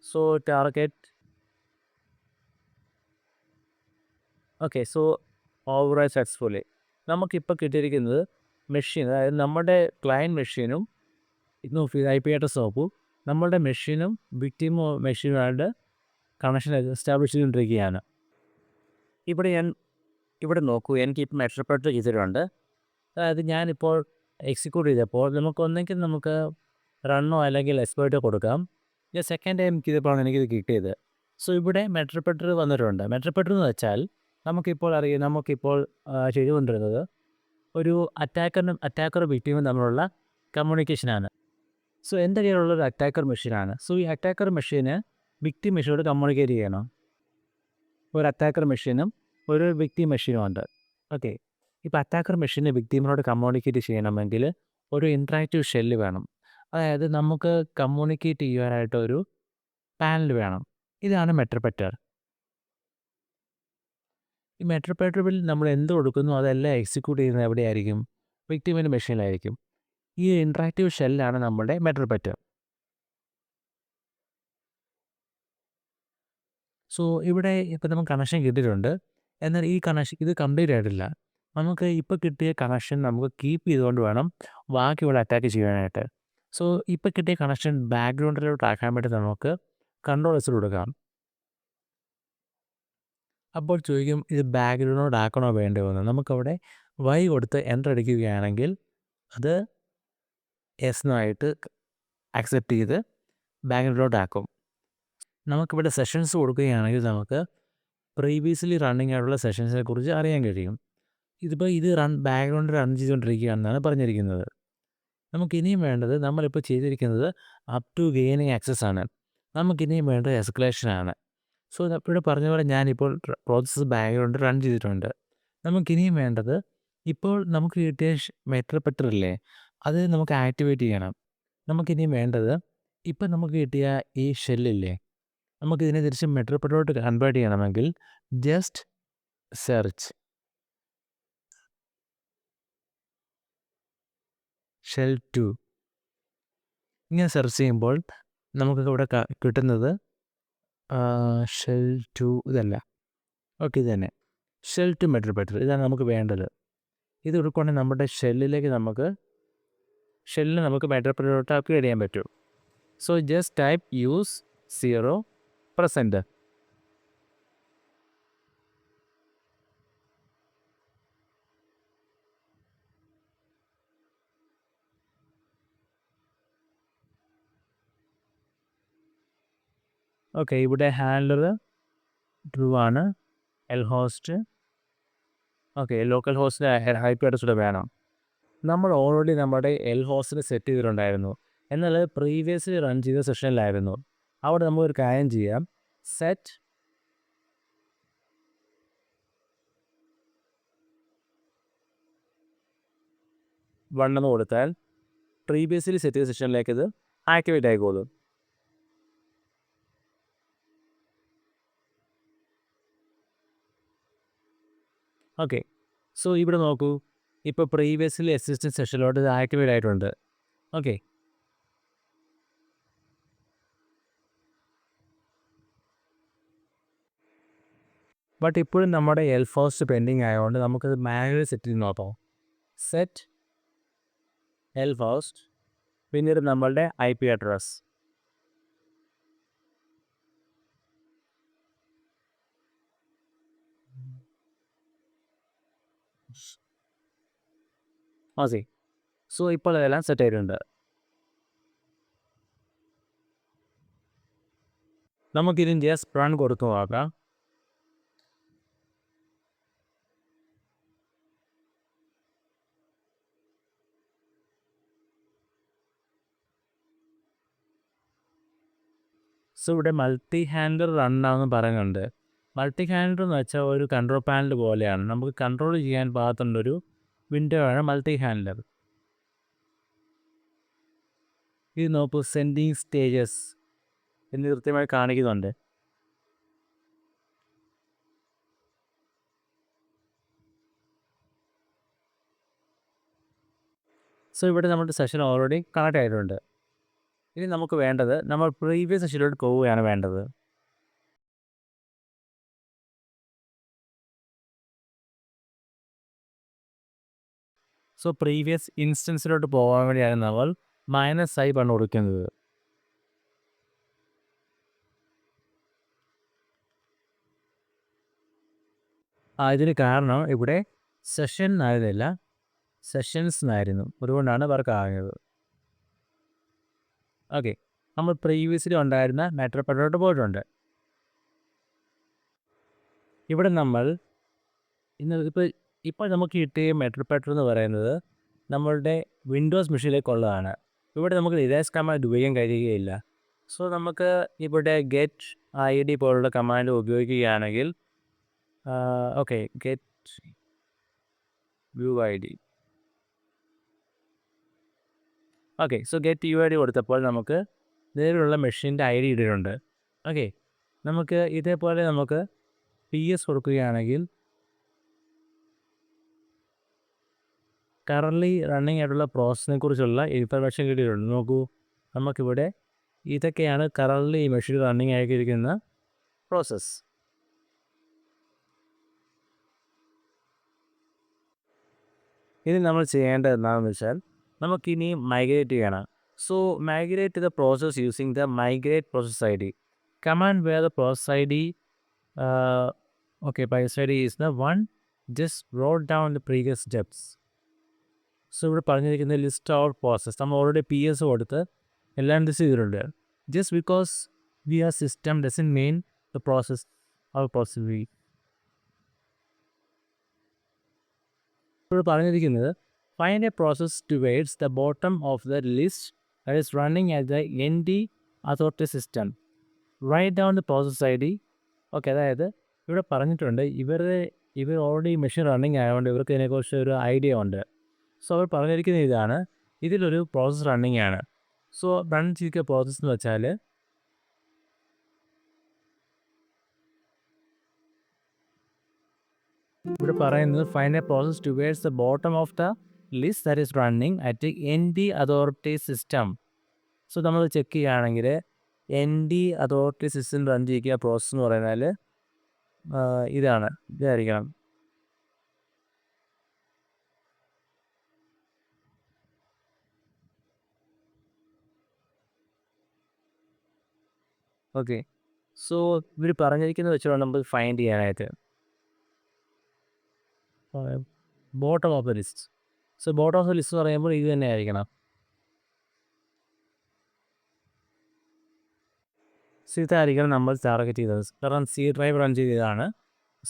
So target okay, so override successfully. നമുക്കിപ്പോൾ കിട്ടിയിരിക്കുന്നത് മെഷീൻ, അതായത് നമ്മുടെ ക്ലയൻറ്റ് മെഷീനും ഐപി അഡ്രസ് നോക്കൂ, നമ്മളുടെ മെഷീനും വിക്ടിം മെഷീനുമായിട്ട് കണക്ഷൻ എസ്റ്റാബ്ലിഷ് ചെയ്തുകൊണ്ടിരിക്കുകയാണ്. ഇവിടെ നോക്കൂ, എനിക്കിപ്പോൾ മെഷർമെൻറ്റ് ചെയ്തിട്ടുണ്ട്. അതായത് ഞാനിപ്പോൾ എക്സിക്യൂട്ട് ചെയ്തപ്പോൾ നമുക്ക് റണ്ണോ അല്ലെങ്കിൽ എക്സ്പ്ലോയിറ്റോ കൊടുക്കാം. ഞാൻ സെക്കൻഡ് ടൈം ചെയ്തപ്പോഴാണ് എനിക്കിത് കിട്ടിയത്. സോ ഇവിടെ മെട്രിപ്പറ്റർ വന്നിട്ടുണ്ട്. മെട്രിപ്പറ്റർ എന്ന് വെച്ചാൽ നമുക്കിപ്പോൾ ചെയ്തുകൊണ്ടിരുന്നത് ഒരു അറ്റാക്കറും വിക്ടിമും തമ്മിലുള്ള കമ്മ്യൂണിക്കേഷനാണ്. സോ എൻ്റെ കയ്യിലുള്ളൊരു അറ്റാക്കർ മെഷീനാണ്. സോ ഈ അറ്റാക്കർ മെഷീന് വിക്ടിം മെഷീനോട് കമ്മ്യൂണിക്കേറ്റ് ചെയ്യണം. ഒരു അറ്റാക്കർ മെഷീനും ഒരു വിക്ടിം മെഷീനും ഉണ്ട്. ഓക്കെ, ഇപ്പോൾ അറ്റാക്കർ മെഷീന് വിക്ടിമിനോട് കമ്മ്യൂണിക്കേറ്റ് ചെയ്യണമെങ്കിൽ ഒരു ഇൻട്രാക്റ്റീവ് ഷെല്ല് വേണം. അതായത് നമുക്ക് കമ്മ്യൂണിക്കേറ്റ് ചെയ്യാനായിട്ട് ഒരു പാനൽ വേണം. ഇതാണ് മെട്രിപ്പറ്റർ. ഈ മെട്രിപ്പറ്ററിൽ നമ്മൾ എന്ത് കൊടുക്കുന്നു അതെല്ലാം എക്സിക്യൂട്ട് ചെയ്യുന്നത് എവിടെയായിരിക്കും? വിക്ടിമിൻ്റെ മെഷീനിലായിരിക്കും. ഈ ഇൻട്രാക്റ്റീവ് ഷെല്ലാണ് നമ്മുടെ മെട്രിപ്പറ്റർ. സോ ഇവിടെ ഇപ്പോൾ നമുക്ക് കണക്ഷൻ കിട്ടിയിട്ടുണ്ട്. എന്നാൽ ഇത് കംപ്ലീറ്റ് ആയിട്ടില്ല. നമുക്ക് ഇപ്പോൾ കിട്ടിയ കണക്ഷൻ നമുക്ക് കീപ്പ് ചെയ്തുകൊണ്ട് വേണം ബാക്കിയുള്ള അറ്റാക്ക് ചെയ്യാനായിട്ട്. സോ ഇപ്പോൾ കിട്ടിയ കണക്ഷൻ ബാക്ക്ഗ്രൗണ്ടിലോട്ട് ആക്കാൻ വേണ്ടി നമുക്ക് കൺട്രോൾ കൊടുക്കാം. അപ്പോൾ ചോദിക്കും, ഇത് ബാക്ക്ഗ്രൗണ്ടിലോട്ട് ആക്കണോ വേണ്ടോ എന്ന്. നമുക്കവിടെ Y കൊടുത്ത് എൻ്റർ അടിക്കുകയാണെങ്കിൽ അത് എസ്ന്നായിട്ട് അക്സെപ്റ്റ് ചെയ്ത് ബാക്ക്ഗ്രൗണ്ടിലോട്ട് ആക്കും. നമുക്കിവിടെ സെഷൻസ് കൊടുക്കുകയാണെങ്കിൽ നമുക്ക് പ്രീവിയസ്ലി റണ്ണിങ് ആയിട്ടുള്ള സെഷൻസിനെ കുറിച്ച് അറിയാൻ കഴിയും. ഇത് ബാക്ക്ഗ്രൗണ്ടിൽ റൺ ചെയ്തുകൊണ്ടിരിക്കുകയാണെന്നാണ് പറഞ്ഞിരിക്കുന്നത്. നമുക്കിനിയും വേണ്ടത്, നമ്മളിപ്പോൾ ചെയ്തിരിക്കുന്നത് അപ് ടു ഗെയിനിങ് ആക്സസ് ആണ്. നമുക്കിനിയും വേണ്ടത് എസ്കലേഷനാണ്. സോ ഇവിടെ പറഞ്ഞ പോലെ ഞാനിപ്പോൾ പ്രോസസ്സ് ബാക്ക്ഗ്രൗണ്ടിൽ റൺ ചെയ്തിട്ടുണ്ട്. നമുക്കിനിയും വേണ്ടത് ഇപ്പോൾ നമുക്ക് കിട്ടിയ മെട്രോപെറ്റർ ഇല്ലേ, അത് നമുക്ക് ആക്ടിവേറ്റ് ചെയ്യണം. നമുക്കിനി വേണ്ടത് ഇപ്പം നമുക്ക് കിട്ടിയ ഈ ഷെല്ലില്ലേ, നമുക്കിതിനെ തിരിച്ച് മെട്രോപെറ്ററിലോട്ട് കൺവേർട്ട് ചെയ്യണമെങ്കിൽ ജസ്റ്റ് സെർച്ച് ഷെൽ 2 ഇങ്ങനെ സെർച്ച് ചെയ്യുമ്പോൾ നമുക്കിവിടെ കിട്ടുന്നത് ഷെൽ 2 ഇതല്ല. ഓക്കെ, ഇത് തന്നെ ഷെൽ 2 മെട്രോപെറ്റർ, ഇതാണ് നമുക്ക് വേണ്ടത്. ഇത് കൊടുക്കുകയാണെങ്കിൽ നമ്മുടെ ഷെല്ലിലേക്ക് ഷെല്ലിന് നമുക്ക് മെട്രോപെറ്ററിലോട്ട് അപ്ഗ്രേഡ് ചെയ്യാൻ പറ്റും. So just type use 0 present. Okay, ഇവിടെ ഹാൻഡലർ ട്രൂ ആണ്. എൽ ഹോസ്റ്റ് ഓക്കെ, ലോക്കൽ ഹോസ്റ്റിന് IP അഡ്രസ് കൂടെ വേണം. നമ്മൾ ഓൾറെഡി നമ്മുടെ എൽ ഹോസ്റ്റിന് സെറ്റ് ചെയ്തിട്ടുണ്ടായിരുന്നു, എന്നാൽ പ്രീവിയസ്ലി റൺ ചെയ്ത സെഷനിലായിരുന്നു. അവിടെ നമുക്കൊരു കാര്യം ചെയ്യാം, സെറ്റ് വണ്ണെന്ന് കൊടുത്താൽ പ്രീവിയസ്ലി സെറ്റ് ചെയ്ത സെഷനിലേക്ക് ഇത് ആക്ടിവേറ്റ് ആയിക്കോളും. ഓക്കെ, സോ ഇവിടെ നോക്കൂ, ഇപ്പോൾ പ്രീവിയസ്ലി അസിസ്റ്റൻറ്റ് സെഷനിലോട്ട് ഇത് ആക്ടിവേറ്റ് ആയിട്ടുണ്ട്. ഓക്കെ, ബട്ട് ഇപ്പോഴും നമ്മുടെ എൽ ഹോസ്റ്റ് പെൻഡിങ് ആയതുകൊണ്ട് നമുക്കത് മാനുവലി സെറ്റ് ചെയ്ത് നോക്കാം. സെറ്റ് എൽ ഹോസ്റ്റ്, പിന്നീട് നമ്മളുടെ IP അഡ്രസ്. ഓക്കെ, സോ ഇപ്പോൾ അതെല്ലാം സെറ്റ് ആയിട്ടുണ്ട്. നമുക്കിതിന് ജസ്റ്റ് റൺ കൊടുത്തു നോക്കാം. സോ ഇവിടെ മൾട്ടി ഹാൻഡലർ റണ്ണാണെന്ന് പറയുന്നുണ്ട്. മൾട്ടി ഹാൻഡലർ എന്ന് വെച്ചാൽ ഒരു കൺട്രോൾ പാനൽ പോലെയാണ്, നമുക്ക് കൺട്രോൾ ചെയ്യാൻ പാകത്തുള്ളൊരു വിൻഡോ ആണ് മൾട്ടി ഹാൻഡലർ. ഇത് നോക്കൂ, സെൻഡിങ് സ്റ്റേജസ് എന്ന് കൃത്യമായി കാണിക്കുന്നുണ്ട്. സോ ഇവിടെ നമ്മുടെ സെഷൻ ഓൾറെഡി കണക്ട് ആയിട്ടുണ്ട്. ഇനി നമുക്ക് വേണ്ടത് നമ്മൾ പ്രീവിയസ് സെഷനിലോട്ട് പോവുകയാണ് വേണ്ടത്. സോ പ്രീവിയസ് ഇൻസ്റ്റൻസിലോട്ട് പോകാൻ വേണ്ടിയാണ് നമ്മൾ -i പണ്ട് കൊടുക്കുന്നത്. ഇതിന് കാരണം ഇവിടെ സെഷൻ ആയിരുന്നില്ല, സെഷൻസ് എന്നായിരുന്നു, അതുകൊണ്ടാണ് വർക്ക് ആകുന്നത്. ഓക്കെ, നമ്മൾ പ്രീവിയസ്ലി ഉണ്ടായിരുന്ന മെട്രോപെറ്ററിലോട്ട് പോയിട്ടുണ്ട്. ഇവിടെ നമ്മൾ ഇപ്പോൾ നമുക്ക് കിട്ടിയ മെട്രോപെറ്റർ എന്ന് പറയുന്നത് നമ്മളുടെ വിൻഡോസ് മെഷീനിലേക്കുള്ളതാണ്. ഇവിടെ നമുക്ക് ഇറേസ് കമാൻഡ് ഉപയോഗിക്കാൻ കഴിയുകയില്ല. സോ നമുക്ക് ഇവിടെ ഗെറ്റ് ID പോലുള്ള കമാൻഡ് ഉപയോഗിക്കുകയാണെങ്കിൽ okay, get view ID. Okay, so get UID കൊടുത്തപ്പോൾ നമുക്ക് നേരിലുള്ള മെഷീൻ്റെ ID ഇട്ടിട്ടുണ്ട്. ഓക്കെ, നമുക്ക് ഇതേപോലെ നമുക്ക് PS കൊടുക്കുകയാണെങ്കിൽ കറൻറ്റ്ലി റണ്ണിങ് ആയിട്ടുള്ള പ്രോസസ്സിനെ കുറിച്ചുള്ള ഇൻഫർമേഷൻ കിട്ടിയിട്ടുണ്ട്. നോക്കൂ, നമുക്കിവിടെ ഇതൊക്കെയാണ് കറൻറ്റ്ലി ഈ മെഷീൻ റണ്ണിങ് ആയിരിക്കുന്ന പ്രോസസ്സ്. ഇനി നമ്മൾ ചെയ്യേണ്ടത് എന്താണെന്ന് വെച്ചാൽ നമുക്കിനി മൈഗ്രേറ്റ് ചെയ്യണം. So migrate the process using the migrate process ID command. Where the process ID process ID is the one just wrote down the previous steps. So ഇവിടെ പറഞ്ഞിരിക്കുന്ന ലിസ്റ്റ് ഓഫ് പ്രോസസ് നമ്മൾ ഓൾറെഡി PS കൊടുത്ത് എല്ലാം list ചെയ്തിട്ടുണ്ട്. Just because we are system doesn't mean the process അവർ process we. ഇവിടെ പറഞ്ഞിരിക്കുന്നത് find a process towards the bottom of the list that is running at the ND authority system. Write down the process ID. Okay, അതായത് ഇവിടെ പറഞ്ഞിട്ടുണ്ട് ഇവരുടെ ഇവർ already machine running ആയതുകൊണ്ട് ഇവർക്ക് ഇതിനെക്കുറിച്ച് ഒരു ഐഡിയ ഉണ്ട്. സോ അവർ പറഞ്ഞിരിക്കുന്ന ഇതാണ്, ഇതിലൊരു പ്രോസസ്സ് റണ്ണിങ് ആണ്. സോ റൺ ചെയ്ത പ്രോസസ്സ് എന്ന് വെച്ചാൽ ഇവിടെ പറയുന്നത് find a process towards the bottom of the list that is running at an D authority system. So നമ്മൾ ചെക്ക് ചെയ്യുകയാണെങ്കിൽ N D authority system run ചെയ്യുക പ്രോസസ്സ് എന്ന് പറഞ്ഞാൽ ഇതായിരിക്കണം. ഓക്കെ, സോ ഇവർ പറഞ്ഞിരിക്കുന്നത് വെച്ചാൽ നമ്മൾ ഫൈൻഡ് ചെയ്യാനായിട്ട് bottom of the list. So bottom of the list എന്ന് പറയുമ്പോൾ ഇത് തന്നെ ആയിരിക്കണം. സോ ഇതായിരിക്കണം നമ്മൾ ടാർഗറ്റ് ചെയ്തത്, കാരണം സി ഡ്രൈവ് റൺ ചെയ്തതാണ്.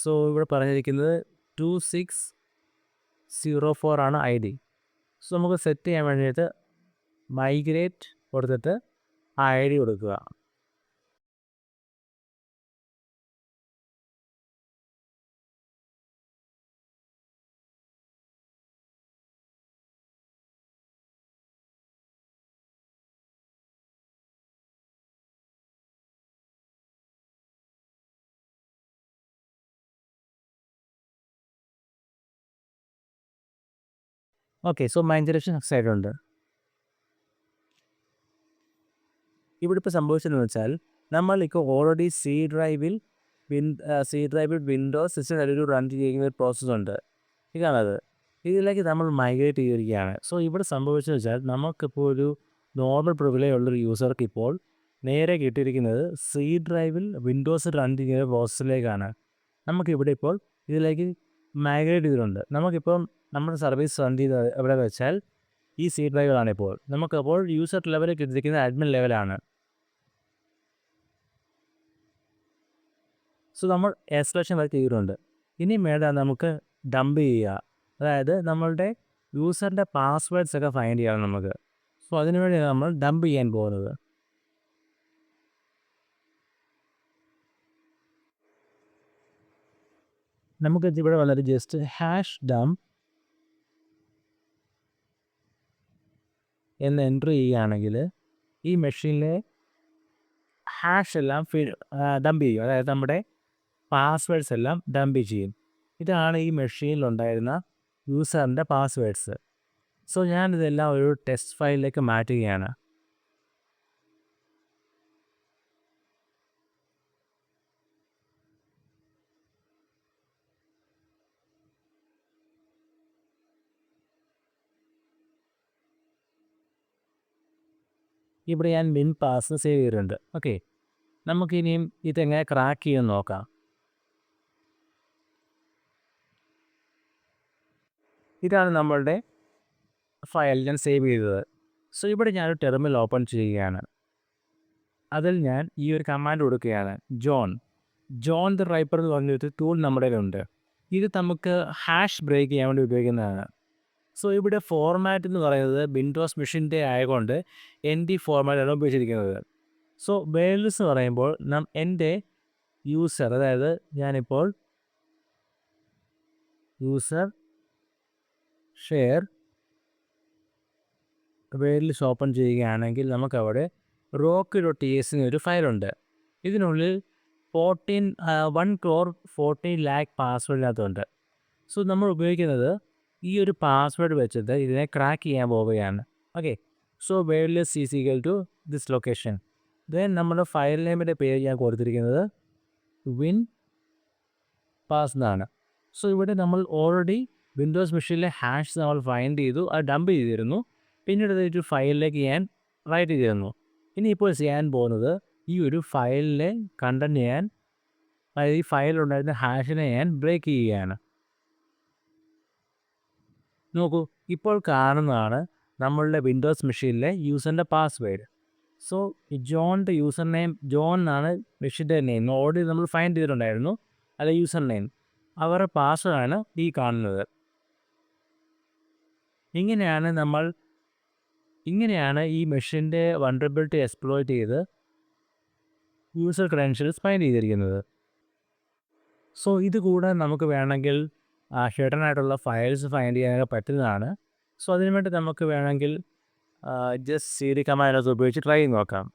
സോ ഇവിടെ പറഞ്ഞിരിക്കുന്നത് 2604 ആണ് ID. സോ നമുക്ക് സെറ്റ് ചെയ്യാൻ വേണ്ടിയിട്ട് മൈഗ്രേറ്റ് കൊടുത്തിട്ട് ആ ID കൊടുക്കുക. ഓക്കെ, സോ മൈഗ്രേഷൻ സക്സസ് ആയിട്ടുണ്ട്. ഇവിടെ ഇപ്പോൾ സംഭവിച്ചതെന്ന് വെച്ചാൽ നമ്മളിപ്പോൾ ഓൾറെഡി സി ഡ്രൈവിൽ വിൻഡോസ് സിസ്റ്റം ഒരു റൺ ചെയ്യുന്ന ഒരു പ്രോസസ്സുണ്ട്. ഇതാണത്. ഇതിലേക്ക് നമ്മൾ മൈഗ്രേറ്റ് ചെയ്തിരിക്കുകയാണ്. സോ ഇവിടെ സംഭവിച്ചതെന്ന് വെച്ചാൽ നമുക്കിപ്പോൾ ഒരു നോർമൽ പ്രിവിലേജ് ഉള്ളൊരു യൂസർക്ക് ഇപ്പോൾ നേരെ കിട്ടിയിരിക്കുന്നത് സി ഡ്രൈവിൽ വിൻഡോസ് റൺ ചെയ്യുന്ന പ്രോസസ്സിലേക്കാണ്. നമുക്കിവിടെ ഇപ്പോൾ ഇതിലേക്ക് മൈഗ്രേറ്റ് ചെയ്തിട്ടുണ്ട്. നമുക്കിപ്പം നമ്മുടെ സർവീസ് റൺ ചെയ്ത് എവിടെ വെച്ചാൽ ഈ സി ഡ്രൈവിലാണ്. ഇപ്പോൾ നമുക്കപ്പോൾ യൂസർ ലെവലിൽ കിട്ടിയിരിക്കുന്നത് അഡ്മിൻ ലെവലാണ്. സോ നമ്മൾ എക്സ്പ്രഷൻ വരെ ചെയ്തിട്ടുണ്ട്. ഇനി വേണ്ട നമുക്ക് ഡംപ് ചെയ്യുക, അതായത് നമ്മളുടെ യൂസറിൻ്റെ പാസ്വേഡ്സ് ഒക്കെ ഫൈൻഡ് ചെയ്യണം നമുക്ക്. സോ അതിനുവേണ്ടി നമ്മൾ ഡംപ് ചെയ്യാൻ പോകുന്നത്. നമുക്ക് ഇവിടെ വളരെ ജസ്റ്റ് #dump എന്ന് എൻ്റർ ചെയ്യുകയാണെങ്കിൽ ഈ മെഷീനിലെ ഹാഷ് എല്ലാം ഡംപ് ചെയ്യും, അതായത് നമ്മുടെ പാസ്വേഡ്സ് എല്ലാം ഡംപ് ചെയ്യും. ഇതാണ് ഈ മെഷീനിലുണ്ടായിരുന്ന യൂസറിൻ്റെ പാസ്വേഡ്സ്. സോ ഞാനിതെല്ലാം ഒരു ടെക്സ്റ്റ് ഫയലിലേക്ക് മാറ്റുകയാണ്. ഇവിടെ ഞാൻ മിൻ പാസ് സേവ് ചെയ്തിട്ടുണ്ട്. ഓക്കെ, നമുക്കിനിയും ഇതെങ്ങനെ ക്രാക്ക് ചെയ്യുമെന്ന് നോക്കാം. ഇതാണ് നമ്മളുടെ ഫയൽ ഞാൻ സേവ് ചെയ്തത്. സോ ഇവിടെ ഞാനൊരു ടെർമിനൽ ഓപ്പൺ ചെയ്യുകയാണ്. അതിൽ ഞാൻ ഈ ഒരു കമാൻഡ് കൊടുക്കുകയാണ്, ജോൺ ദ റൈപ്പർ എന്ന് പറഞ്ഞൊരു ടൂൾ നമ്മുടെ കയ്യിലുണ്ട്. ഇത് നമുക്ക് ഹാഷ് ബ്രേക്ക് ചെയ്യാൻ വേണ്ടി ഉപയോഗിക്കുന്നതാണ്. സോ ഇവിടെ ഫോർമാറ്റ് എന്ന് പറയുന്നത് വിൻഡോസ് മെഷീൻ്റെ ആയതുകൊണ്ട് ND ഫോർമാറ്റാണ് ഉപയോഗിച്ചിരിക്കുന്നത്. സോ വേൾഡ്സ് എന്ന് പറയുമ്പോൾ എൻ്റെ യൂസർ, അതായത് ഞാനിപ്പോൾ യൂസർ ഷെയർ വേൾഡ്സ് ഓപ്പൺ ചെയ്യുകയാണെങ്കിൽ നമുക്കവിടെ rock.ts എന്നൊരു ഫയലുണ്ട്. ഇതിനുള്ളിൽ 1,14,00,000 പാസ്വേഡിനകത്തുണ്ട്. സോ നമ്മൾ ഉപയോഗിക്കുന്നത് ഈ ഒരു പാസ്വേഡ് വെച്ചിട്ട് ഇതിനെ ക്രാക്ക് ചെയ്യാൻ പോവുകയാണ്. Okay, so words is equal to this location. Then നമ്മുടെ ഫയൽ നെയിമിൻ്റെ പേര് ഞാൻ കൊടുത്തിരിക്കുന്നത് വിൻ പാസ് എന്നാണ്. സോ ഇവിടെ നമ്മൾ ഓൾറെഡി വിൻഡോസ് മെഷീനിലെ ഹാഷ് നമ്മൾ ഫൈൻഡ് ചെയ്തു, അത് ഡംപ് ചെയ്തിരുന്നു. പിന്നീട് ഒരു ഫയലിലേക്ക് ഞാൻ റൈറ്റ് ചെയ്തിരുന്നു. ഇനിയിപ്പോൾ ചെയ്യാൻ പോകുന്നത് ഈ ഒരു ഫയലിലെ കണ്ടന്റ് ഞാൻ, അതായത് ഈ ഫയലിലുണ്ടായിരുന്ന ഹാഷിനെ ഞാൻ ബ്രേക്ക് ചെയ്യുകയാണ്. നോക്കൂ, ഇപ്പോൾ കാണുന്നതാണ് നമ്മളുടെ വിൻഡോസ് മെഷീനിലെ യൂസറിൻ്റെ പാസ്വേഡ്. സോ ജോണിൻ്റെ യൂസർ നെയിം, ജോൺ എന്നാണ് മെഷീൻ്റെ നെയിം, ഓൾറെഡി നമ്മൾ ഫൈൻഡ് ചെയ്തിട്ടുണ്ടായിരുന്നു, അല്ല യൂസർ നെയിം. അവരുടെ പാസ്വേഡാണ് ഈ കാണുന്നത്. ഇങ്ങനെയാണ് ഈ മെഷീൻ്റെ വൾനറബിലിറ്റി എക്സ്പ്ലോയിറ്റ് ചെയ്ത് യൂസർ ക്രെഡൻഷ്യൽസ് ഫൈൻഡ് ചെയ്തിരിക്കുന്നത്. സോ ഇത് കൂടാതെ നമുക്ക് വേണമെങ്കിൽ ഹിഡൻ ആയിട്ടുള്ള ഫയൽസ് ഫൈൻഡ് ചെയ്യാനൊക്കെ പറ്റുന്നതാണ്. സോ അതിന് വേണ്ടി നമുക്ക് വേണമെങ്കിൽ ജസ്റ്റ് cd കമാൻഡ് ഉപയോഗിച്ച് ട്രൈ ചെയ്ത് നോക്കാം.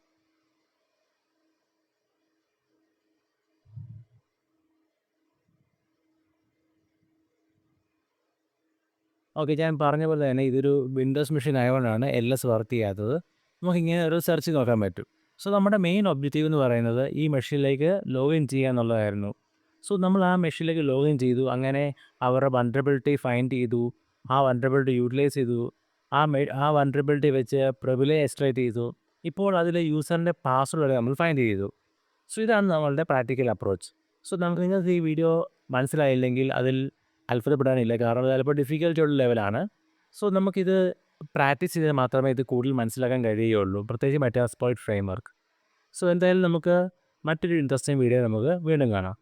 ഓക്കെ, ഞാൻ പറഞ്ഞ പോലെ തന്നെ ഇതൊരു വിൻഡോസ് മെഷീൻ ആയതുകൊണ്ടാണ് LS വർക്ക് ചെയ്യാത്തത്. നമുക്കിങ്ങനെ ഒരു സെർച്ച് നോക്കാൻ പറ്റും. സോ നമ്മുടെ മെയിൻ ഒബ്ജക്റ്റീവ് എന്ന് പറയുന്നത് ഈ മെഷീനിലേക്ക് ലോഗിൻ ചെയ്യുക എന്നുള്ളതായിരുന്നു. സോ നമ്മൾ ആ മെഷീനിലേക്ക് ലോഗിൻ ചെയ്തു. അങ്ങനെ അവരുടെ വൾനറബിലിറ്റി ഫൈൻഡ് ചെയ്തു. ആ വൾനറബിലിറ്റി യൂട്ടിലൈസ് ചെയ്തു. ആ വൾനറബിലിറ്റി വെച്ച് പ്രിവിലേജ് എക്സ്ട്രാക്ട് ചെയ്തു. ഇപ്പോൾ അതിൽ യൂസറിൻ്റെ പാസ്വേഡ് വരെ നമ്മൾ ഫൈൻഡ് ചെയ്തു. സോ ഇതാണ് നമ്മളുടെ പ്രാക്ടിക്കൽ അപ്രോച്ച്. സോ നിങ്ങൾക്ക് ഈ വീഡിയോ മനസ്സിലായില്ലെങ്കിൽ അതിൽ അത്ഭുതപ്പെടാനില്ല. കാരണം ചിലപ്പോൾ ഡിഫിക്കൽറ്റി ഉള്ള ലെവലാണ്. സോ നമുക്കിത് പ്രാക്ടീസ് ചെയ്താൽ മാത്രമേ ഇത് കൂടുതൽ മനസ്സിലാക്കാൻ കഴിയുകയുള്ളൂ. പ്രത്യേകിച്ച് മെറ്റാസ്പ്ലോയിറ്റ് ഫ്രെയിംവർക്ക്. സോ എന്തായാലും നമുക്ക് മറ്റൊരു ഇൻട്രസ്റ്റിംഗ് വീഡിയോ നമുക്ക് വീണ്ടും കാണാം.